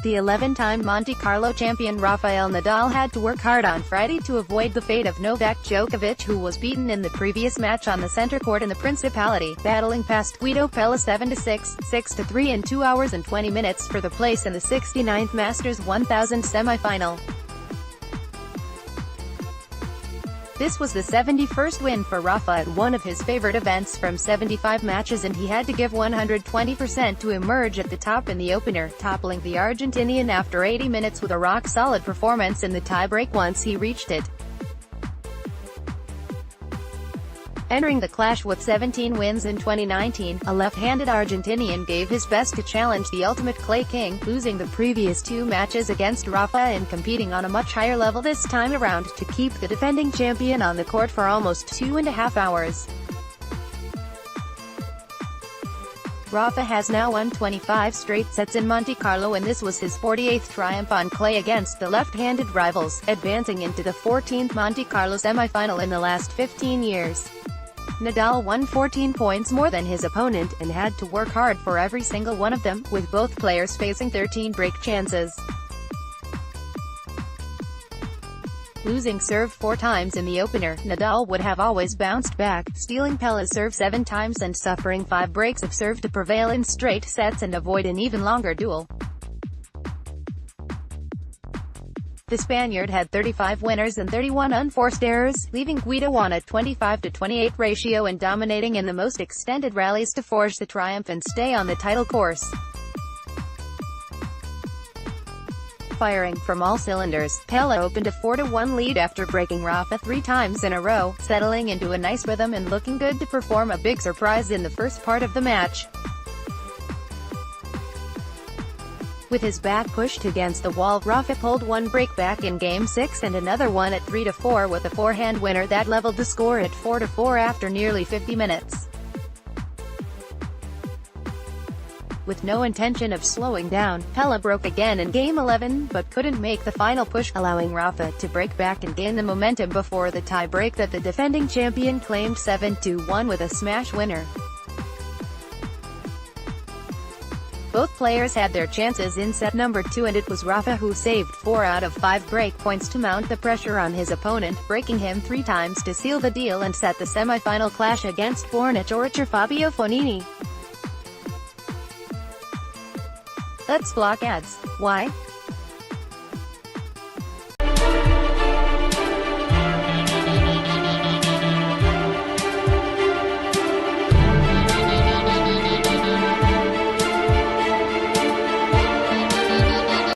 The 11-time Monte Carlo champion Rafael Nadal had to work hard on Friday to avoid the fate of Novak Djokovic, who was beaten in the previous match on the center court in the Principality, battling past Guido Pella 7-6, 6-3 in 2 hours and 20 minutes for the place in the 69th Masters 1000 semi-final. This was the 71st win for Rafa at one of his favorite events from 75 matches, and he had to give 120% to emerge at the top in the opener, toppling the Argentinian after 80 minutes with a rock-solid performance in the tie-break once he reached it. Entering the clash with 17 wins in 2019, a left-handed Argentinian gave his best to challenge the ultimate clay king, losing the previous 2 matches against Rafa and competing on a much higher level this time around, to keep the defending champion on the court for almost 2.5 hours. Rafa has now won 25 straight sets in Monte Carlo, and this was his 48th triumph on clay against the left-handed rivals, advancing into the 14th Monte Carlo semi-final in the last 15 years. Nadal won 14 points more than his opponent, and had to work hard for every single one of them, with both players facing 13 break chances. Losing serve 4 times in the opener, Nadal would have always bounced back, stealing Pella's serve 7 times and suffering 5 breaks of serve to prevail in straight sets and avoid an even longer duel. The Spaniard had 35 winners and 31 unforced errors, leaving Guido on a 25-28 ratio and dominating in the most extended rallies to forge the triumph and stay on the title course. Firing from all cylinders, Pella opened a 4-1 lead after breaking Rafa 3 times in a row, settling into a nice rhythm and looking good to perform a big surprise in the first part of the match. With his back pushed against the wall, Rafa pulled one break back in Game 6 and another one at 3-4 with a forehand winner that leveled the score at 4-4 after nearly 50 minutes. With no intention of slowing down, Pella broke again in Game 11, but couldn't make the final push, allowing Rafa to break back and gain the momentum before the tie-break that the defending champion claimed 7-1 with a smash winner. Both players had their chances in set number 2, and it was Rafa who saved 4 out of 5 break points to mount the pressure on his opponent, breaking him 3 times to seal the deal and set the semi-final clash against former Orator Fabio Fognini. Let's block ads. Why?